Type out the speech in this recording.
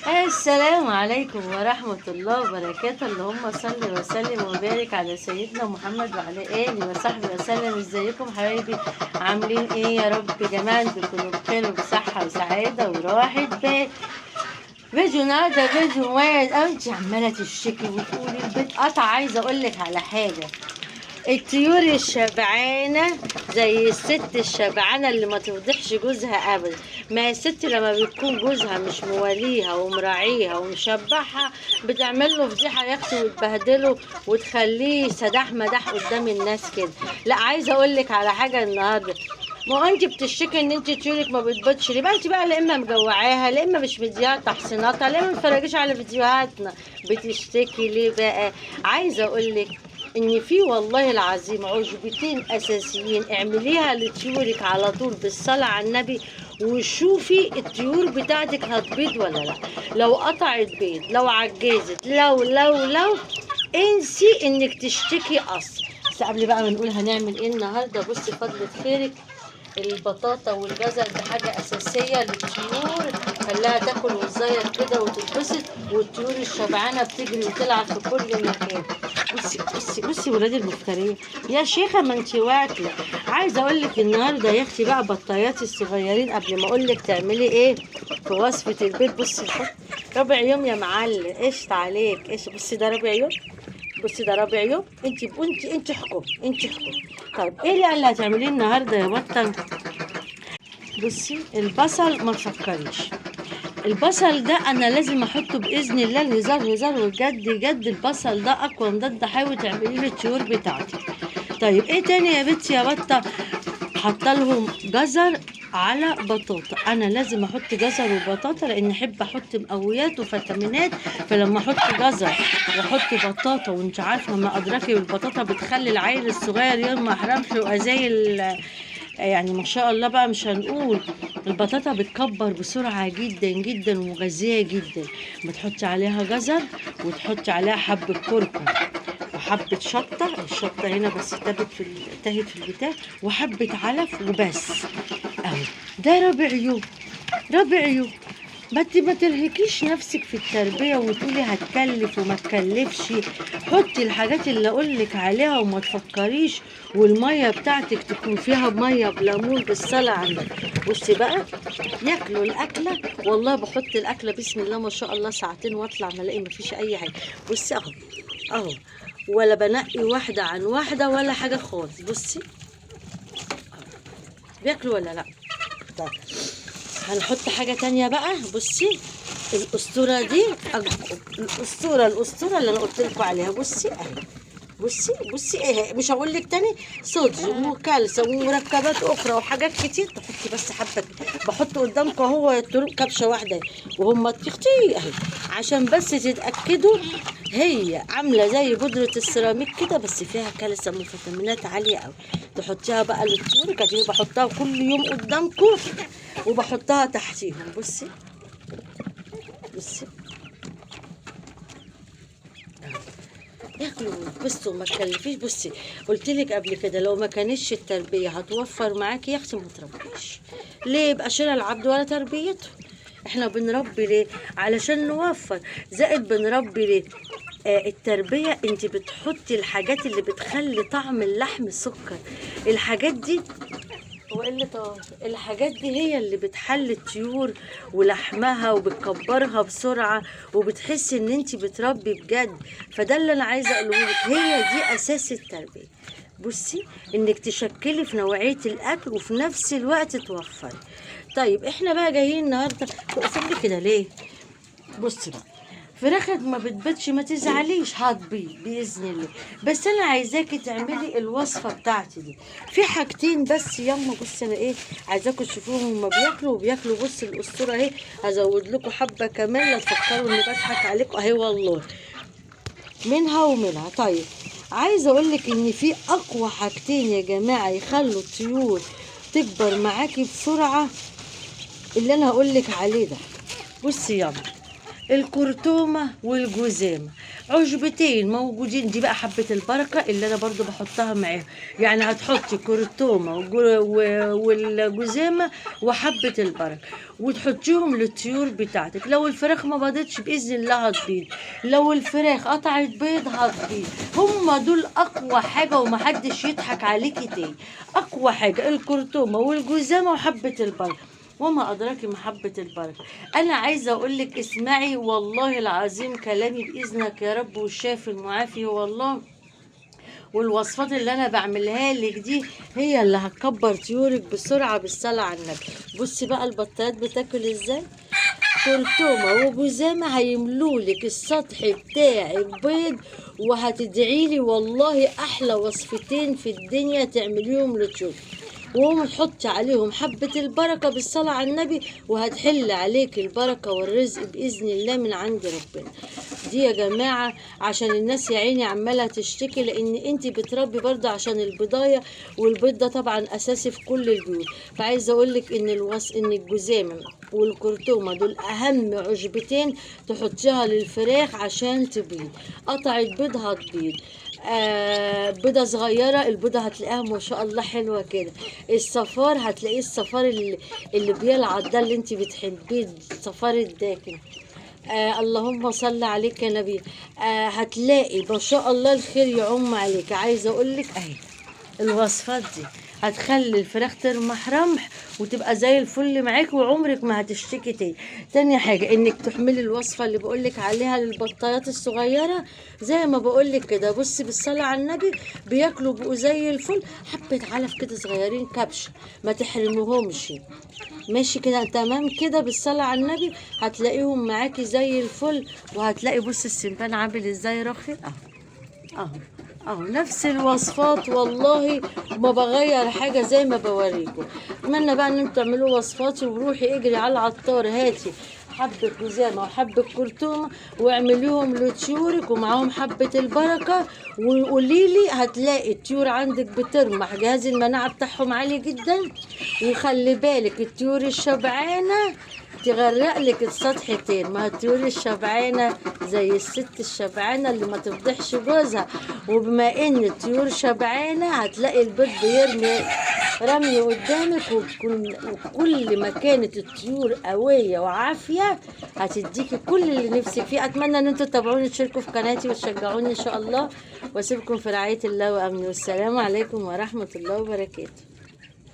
السلام عليكم ورحمة الله وبركاته. اللهم صل وسلم وبارك على سيدنا محمد وعلى آله وصحبه وسلم. ازيكم حبايبي؟ عاملين ايه يا رب يا جماعة؟ تكونوا بخير وبصحة وسعادة وراحة بال. فيديو النهارده فيديو مميز اوي. انت عمالة تشتكي وتقولي البيت قطع. عايزة اقولك على حاجة، الطيور الشبعانة زي الست الشبعانة اللي ما تفضحش جوزها أبدا. ما الست لما بيكون جوزها مش مواليها ومراعيها ومشبعها بتعمل له فضيحة يا أختي وتبهدله وتخليه سداح مداح قدام الناس كده. لا، عايزة أقولك على حاجة النهاردة. ما هو انت بتشتكي ان انت طيورك ما بتبيضش ليه؟ بقى انت بقى لا اما مجوعاها لا اما مش مديها تحصيناتها لا اما ما بتتفرجيش على فيديوهاتنا. بتشتكي ليه بقى؟ عايزه اقولك ان في والله العظيم عشبتين اساسيين اعمليها لطيورك على طول بالصلاه على النبي، وشوفي الطيور بتاعتك هتبيض ولا لا. لو قطعت بيض، لو عجزت، لو انسي انك تشتكي اصلا. بس قبل بقى ما نقول هنعمل ايه النهارده، بصي فضلة خيرك، البطاطا والجزر دي حاجة أساسية للطيور، خليها تاكل وتزير كده وتتبسط، والطيور الشبعانة بتجري وتلعب في كل مكان. بصي ولاد المفترية يا شيخة، ما انتي واكلة. عايزة اقولك النهاردة يا اختي بقى بطاياتي الصغيرين، قبل ما اقولك تعملي ايه في وصفة البيت. بصي الحط ربع يوم يا معلم، قشط عليك قشط. بصي ده ربع يوم، بصي ده ربع يوم. انت احكمي، انت احكمي. طيب ايه اللي هتعمليه النهارده يا بطل؟ بصي البصل ما تفكريش، البصل ده انا لازم احطه باذن الله. الهزار هزار والجد جد، البصل ده اقوى مضاد حيوي تعمليه للطيور بتاعتي. طيب ايه تاني يا بنتي يا بطه؟ حاطه لهم جزر على بطاطا. انا لازم احط جزر وبطاطا لان احب احط مقويات وفيتامينات. فلما احط جزر واحط بطاطا، وانت عارفه ما ادراكي بالبطاطا بتخلي العيل الصغير يوم ما احرمش يبقى زي يعني ما شاء الله بقى مش هنقول. البطاطا بتكبر بسرعه جدا جدا ومغذيه جدا. بتحطي عليها جزر وتحطي عليها حبه كركم وحبة شطة، الشطة هنا بس تهت في البتاع، وحبة علف وبس. اهو ده ربع يوم، ربع يوم. ما ترهقيش نفسك في التربية وتقولي هتكلف وما تكلفش. حطي الحاجات اللي اقولك عليها وما تفكريش، والمية بتاعتك تكون فيها مية بليمون بالصلاة على النبي. بصي بقى ياكلوا الاكلة، والله بحط الاكلة بسم الله ما شاء الله ساعتين واطلع ملاقي مفيش اي حاجة. بصي اهو اهو، ولا بنقي واحدة عن واحدة ولا حاجة خالص. بصي بياكلوا ولا لا؟ طيب هنحط حاجة تانية بقى. بصي الأسطورة دي، الأسطورة اللي أنا قلت لكم عليها. بصي أهي، بصي ايه، مش هقول لك تاني. صوديوم وكالسيوم ومركبات اخرى وحاجات كتير. تحطي بس حبه، بحط قدامكم اهو الطرق كبشه واحده وهم تختي اهي، عشان بس تتاكدوا. هي عامله زي بودره السيراميك كده، بس فيها كالسيوم وفيتامينات عاليه قوي. تحطيها بقى للطيور كده، بحطها كل يوم قدامكم وبحطها تحتيهم. بصي بصي ياكلوا ويتبسطوا وما تكلفيش. بصي قلت لك قبل كده لو ما كانتش التربيه هتوفر معاكي يا اختي ما تربيش. ليه؟ يبقى شراء العبد ولا تربيته. احنا بنربي ليه؟ علشان نوفر. زائد بنربي ليه؟ التربيه انت بتحطي الحاجات اللي بتخلي طعم اللحم سكر. الحاجات دي هو اللي الحاجات دي هي اللي بتحلي الطيور ولحمها وبتكبرها بسرعة وبتحسي ان انت بتربي بجد. فده اللي انا عايزة اقوله لك، هي دي اساس التربية. بصي انك تشكلي في نوعية الاكل وفي نفس الوقت توفري. طيب احنا بقى جايين النهاردة. تقفلي كده ليه؟ بصي بقى، فراخك ما بتبيضش ما تزعليش، هتبيض باذن الله. بس انا عايزاكي تعملي الوصفه بتاعتي دي في حاجتين بس. يما بصي انا ايه عايزاكم تشوفوهم هما بياكلوا. بصي الاسطوره اهي، هزود لكم حبه كمان لا تفكروا اني بضحك عليكم اهي والله، منها ومنها. طيب عايزه اقول لك ان في اقوى حاجتين يا جماعه يخلوا الطيور تكبر معاكي بسرعه، اللي انا هقول لك عليه ده. بصي يلا، الكرتومة والجزامة. عشبتين موجودين. دي بقى حبة البركة اللي انا برضو بحطها معاهم. يعني هتحطي كرتومة والجزامة وحبة البركة وتحطيهم للطيور بتاعتك. لو الفراخ ما بيضتش بإذن الله هتبيض، لو الفراخ قطعت بيض هتبيض. هما دول أقوى حاجة ومحدش يضحك عليكي تاني. أقوى حاجة الكرتومة والجزامة وحبة البركة، وما أدراك محبة البركة. أنا عايزة أقولك اسمعي والله العظيم كلامي بإذنك يا رب، والشافي المعافي والله. والوصفات اللي انا بعملها لك دي هي اللي هتكبر طيورك بسرعه بالصلاه على النبي. بصي بقى البطاريات بتاكل ازاي. كرتومه وجزامه هيملولك السطح بتاعك بيض، وهتدعيلي والله احلى وصفتين في الدنيا تعمليهم لطيورك. وهم تحطي عليهم حبة البركة بالصلاة على النبي، وهتحل عليك البركة والرزق بإذن الله من عند ربنا. دي يا جماعة عشان الناس يا عيني عمالة تشتكي، لأن انتي بتربي برضه عشان البضاية، والبيض ده طبعا أساسي في كل البيوت. فعايزة أقولك إن إن الجزامة والكرتومة دول أهم عشبتين تحطيها للفراخ عشان تبيض. قطعت بيض هتبيض. بيضة صغيرة، البيضة هتلاقيها ما شاء الله حلوة كده. الصفار هتلاقيه الصفار اللي بيلعض ده اللي انت بتحبيه، الصفار الداكن. اللهم صل عليك يا نبي. هتلاقي ما شاء الله الخير يعم عليك. عايزة اقولك اهي الوصفات دي هتخلي الفراخ ترمح رمح وتبقى زي الفل معاك، وعمرك ما هتشتكي تاني. تاني حاجة انك تحملي الوصفة اللي بقولك عليها للبطايات الصغيرة زي ما بقولك كده. بصي بالصلاة على النبي بياكلوا بقوا زي الفل. حبة علف كده صغيرين كبش، ما تحرموهمش. ماشي كده تمام كده بالصلاة على النبي هتلاقيهم معاكي زي الفل. وهتلاقي بص السنبان عامل ازاي رخي اهو اهو نفس الوصفات والله، ما بغير حاجه زي ما بوريكم. اتمنى بقى ان انتوا تعملوا وصفاتي، وروحي اجري على العطار هاتي حبة جزامة وحبة كرتومة واعمليهم لطيورك ومعاهم حبة البركة، وقوليلي هتلاقي الطيور عندك بترمح. جهاز المناعة بتاعهم عالي جدا. وخلي بالك الطيور الشبعانة تغرق لك السطحتين. ما الطيور الشبعانة زي الست الشبعانة اللي ما تفضحش جوزها. وبما ان الطيور شبعانة هتلاقي البيض بيرمي رمي قدامك. وكل ما كانت الطيور قوية وعافية هتديكي كل اللي نفسك فيه. اتمنى ان انتوا تتابعوني تشاركوا في قناتي وتشجعوني ان شاء الله، واسيبكم في رعاية الله وامنه. والسلام عليكم ورحمة الله وبركاته.